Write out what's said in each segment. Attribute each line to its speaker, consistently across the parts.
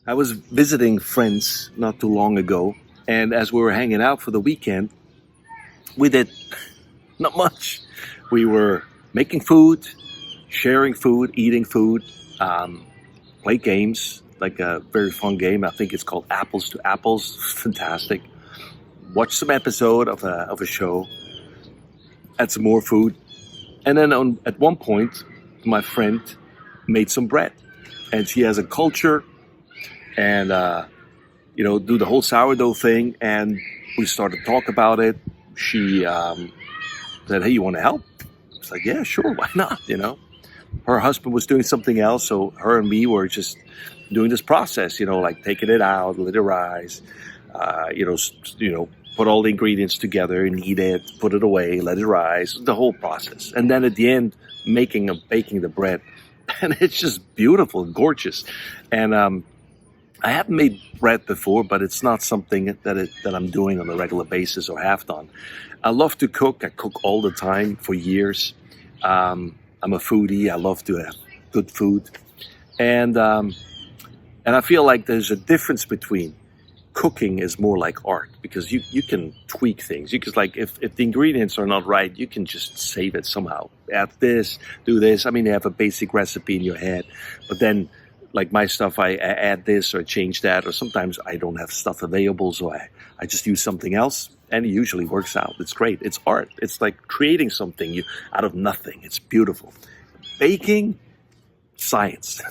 Speaker 1: I was visiting friends not too long ago, and as we were hanging out for the weekend, we did not much. We were making food, sharing food, eating food, um, play games, like a very fun game. I think it's called Apples to Apples. Fantastic. Watch some episode of a show, had some more food, and then at one point, my friend made some bread, and she has a culture and do the whole sourdough thing. And we started to talk about it. She said, "Hey, you want to help?" It's like, "Yeah, sure, why not?" Her husband was doing something else, so her and me were just doing this process. Like taking it out, let it rise. Put all the ingredients together, knead it, put it away, let it rise. The whole process, and then at the end, baking the bread, and it's just beautiful and gorgeous. And I haven't made bread before, but it's not something that I'm doing on a regular basis or have done. I love to cook. I cook all the time for years. I'm a foodie. I love to have good food, and I feel like there's a difference between cooking is more like art, because you can tweak things. You can, like, if the ingredients are not right, you can just save it somehow. Add this, do this. I mean, you have a basic recipe in your head, but then, like my stuff, I add this or change that, or sometimes I don't have stuff available, so I just use something else, and it usually works out. It's great. It's art. It's like creating something out of nothing. It's beautiful. Baking, science,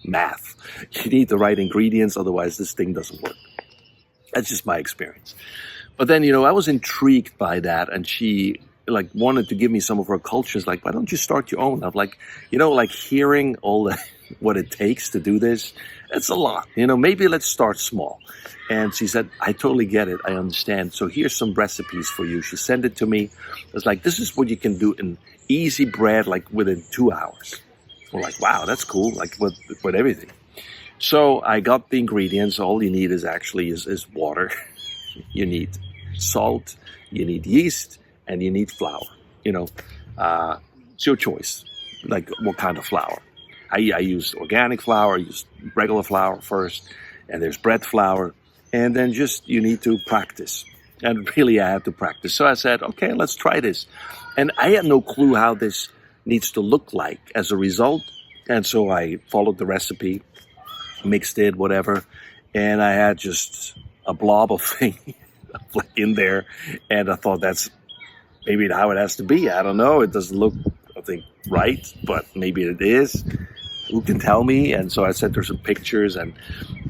Speaker 1: math. You need the right ingredients, otherwise this thing doesn't work. That's just my experience. But then, I was intrigued by that, and she wanted to give me some of her cultures. Like, why don't you start your own? I'm like, hearing all the what it takes to do this, it's a lot. Maybe let's start small. And she said, I totally get it. I understand. So here's some recipes for you. She sent it to me. It's like, this is what you can do in easy bread, like within 2 hours. We're like, wow, that's cool. Like with everything. So I got the ingredients. All you need is water. You need salt, you need yeast, and you need flour. It's your choice, like what kind of flour. I use organic flour, I use regular flour first, and there's bread flour, and then you need to practice. And really, I had to practice. So I said, okay, let's try this. And I had no clue how this needs to look like as a result. And so I followed the recipe, mixed it, whatever, and I had just a blob of thing in there, and I thought that's maybe how it has to be. I don't know. It doesn't look, I think, right, but maybe it is. Who can tell me? And so I sent her some pictures, and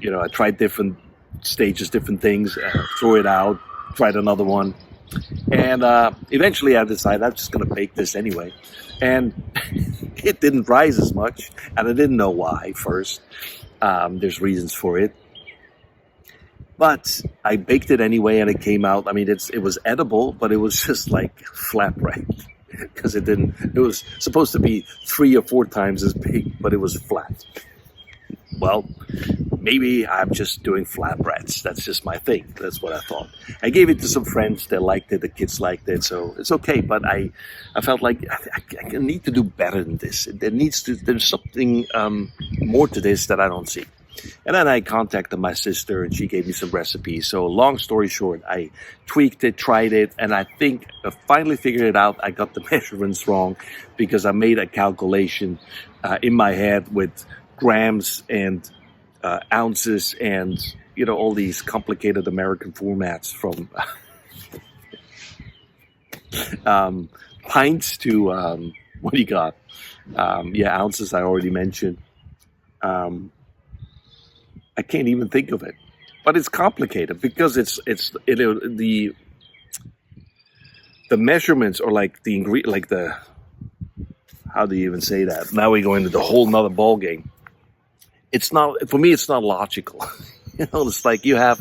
Speaker 1: I tried different stages, different things, threw it out, tried another one, and eventually I decided I'm just going to bake this anyway. And it didn't rise as much, and I didn't know why first. There's reasons for it, but I baked it anyway, and it came out. I mean, it was edible, but it was just like flatbread, because it was supposed to be 3 or 4 times as big, but it was flat. Well, maybe I'm just doing flatbreads. That's just my thing. That's what I thought. I gave it to some friends. They liked it. The kids liked it. So it's okay. But I felt like I need to do better than this. There's something more to this that I don't see. And then I contacted my sister, and she gave me some recipes. So long story short, I tweaked it, tried it, and I think I finally figured it out. I got the measurements wrong, because I made a calculation in my head with grams and ounces and all these complicated American formats, from pints to what do you got? Ounces I already mentioned. I can't even think of it, but it's complicated because the measurements are like the ingredient, like the, how do you even say that? Now we go into the whole nother ball game. It's not, for me, it's not logical. It's like you have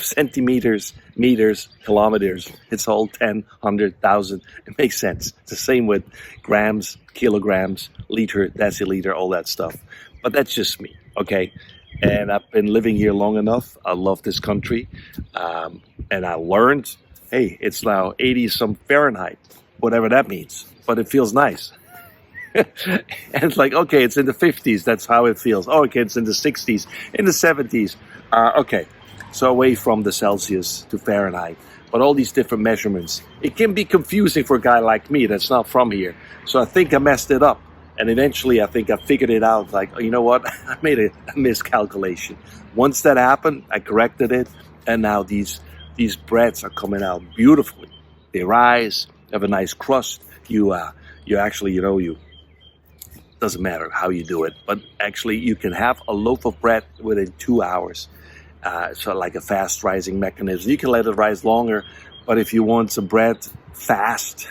Speaker 1: centimeters, meters, kilometers. It's all 10, 100, 1,000. It makes sense. It's the same with grams, kilograms, liter, deciliter, all that stuff. But that's just me, okay? And I've been living here long enough. I love this country. And I learned, hey, it's now 80 some Fahrenheit, whatever that means. But it feels nice. And it's like, okay, it's in the 50s. That's how it feels. Oh, okay, it's in the 60s, in the 70s. Okay, so away from the Celsius to Fahrenheit. But all these different measurements, it can be confusing for a guy like me that's not from here. So I think I messed it up. And eventually I think I figured it out. Like, oh, you know what? I made a miscalculation. Once that happened, I corrected it. And now these breads are coming out beautifully. They rise, have a nice crust. You actually, doesn't matter how you do it, but actually you can have a loaf of bread within 2 hours. So like a fast rising mechanism. You can let it rise longer, but if you want some bread fast,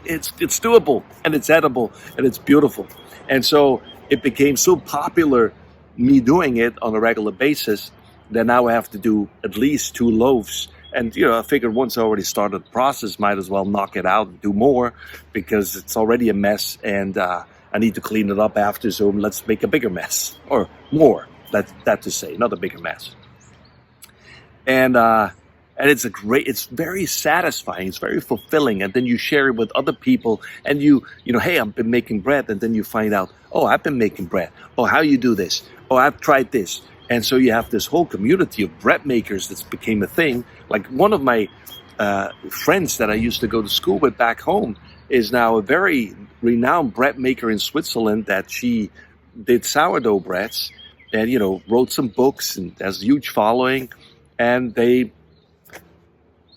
Speaker 1: it's doable and it's edible and it's beautiful. And so it became so popular, me doing it on a regular basis, that now I have to do at least 2 loaves. And, I figured once I already started the process, might as well knock it out and do more, because it's already a mess and I need to clean it up after. So let's make a bigger mess, or more, that to say, not a bigger mess. And it's very satisfying. It's very fulfilling. And then you share it with other people and hey, I've been making bread. And then you find out, oh, I've been making bread. Oh, how you do this? Oh, I've tried this. And so you have this whole community of bread makers that's became a thing. Like one of my friends that I used to go to school with back home is now a very renowned bread maker in Switzerland, that she did sourdough breads and, wrote some books and has a huge following. And I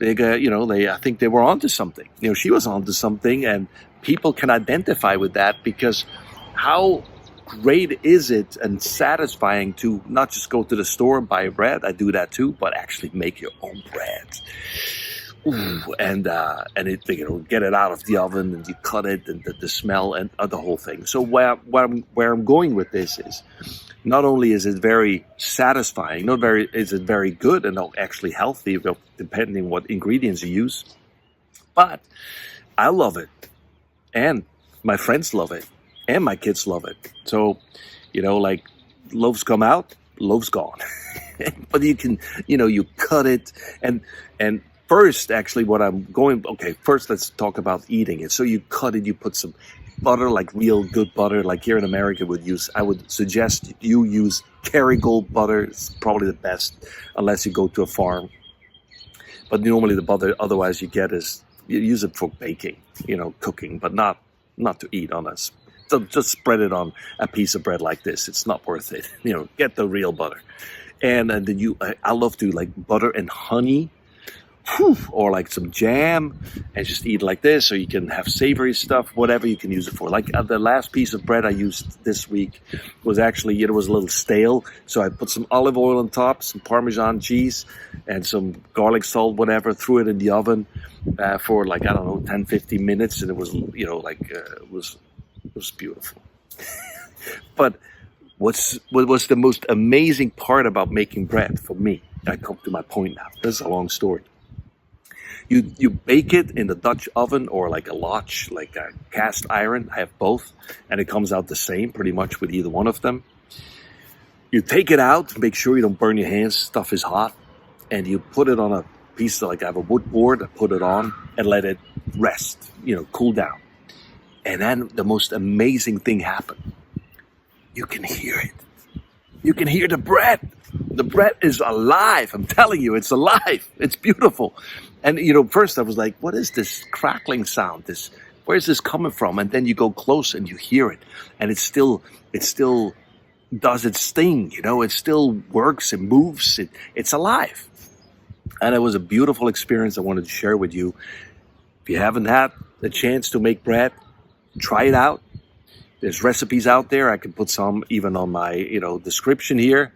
Speaker 1: think they were onto something. She was onto something, and people can identify with that, because how great is it and satisfying to not just go to the store and buy bread. I do that too, but actually make your own bread. Ooh, and it, get it out of the oven and you cut it, and the smell and the whole thing. So where I'm going with this is, not only is it very satisfying, is it very good and actually healthy, depending what ingredients you use, but I love it, and my friends love it, and my kids love it. So, like loaves come out, loaves gone. But you can, you cut it and first, actually, first let's talk about eating it. So you cut it, you put some butter, like real good butter, like here in America I would suggest you use Kerrygold butter. It's probably the best, unless you go to a farm. But normally the butter otherwise you get is, you use it for baking, cooking, but not to eat on us. So just spread it on a piece of bread like this. It's not worth it. Get the real butter. And then I love to like butter and honey, or like some jam, and just eat like this. So you can have savory stuff, whatever you can use it for. Like the last piece of bread I used this week was actually, it was a little stale. So I put some olive oil on top, some Parmesan cheese, and some garlic salt, whatever, threw it in the oven for 10, 15 minutes. And it was, it was beautiful. But what was the most amazing part about making bread for me? I come to my point now. This is a long story. You bake it in the Dutch oven, or like a lodge, like a cast iron. I have both, and it comes out the same pretty much with either one of them. You take it out, make sure you don't burn your hands. Stuff is hot, and you put it on a piece of, I have a wood board. I put it on and let it rest, cool down. And then the most amazing thing happened. You can hear it. You can hear the bread. The bread is alive. I'm telling you, it's alive. It's beautiful. And, first I was like, what is this crackling sound? Where is this coming from? And then you go close and you hear it. And it still does its thing. It still works. It moves. It's alive. And it was a beautiful experience I wanted to share with you. If you haven't had the chance to make bread, try it out. There's recipes out there. I can put some even on my, description here.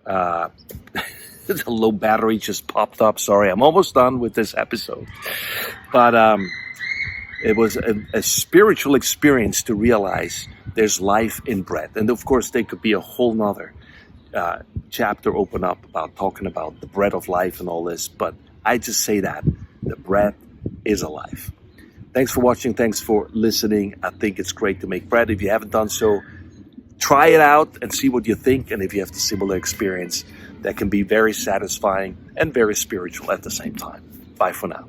Speaker 1: The low battery just popped up. Sorry, I'm almost done with this episode. But it was a spiritual experience to realize there's life in bread. And of course, there could be a whole nother chapter open up about talking about the bread of life and all this. But I just say that the bread is alive. Thanks for watching. Thanks for listening. I think it's great to make bread. If you haven't done so, try it out and see what you think. And if you have the similar experience, that can be very satisfying and very spiritual at the same time. Bye for now.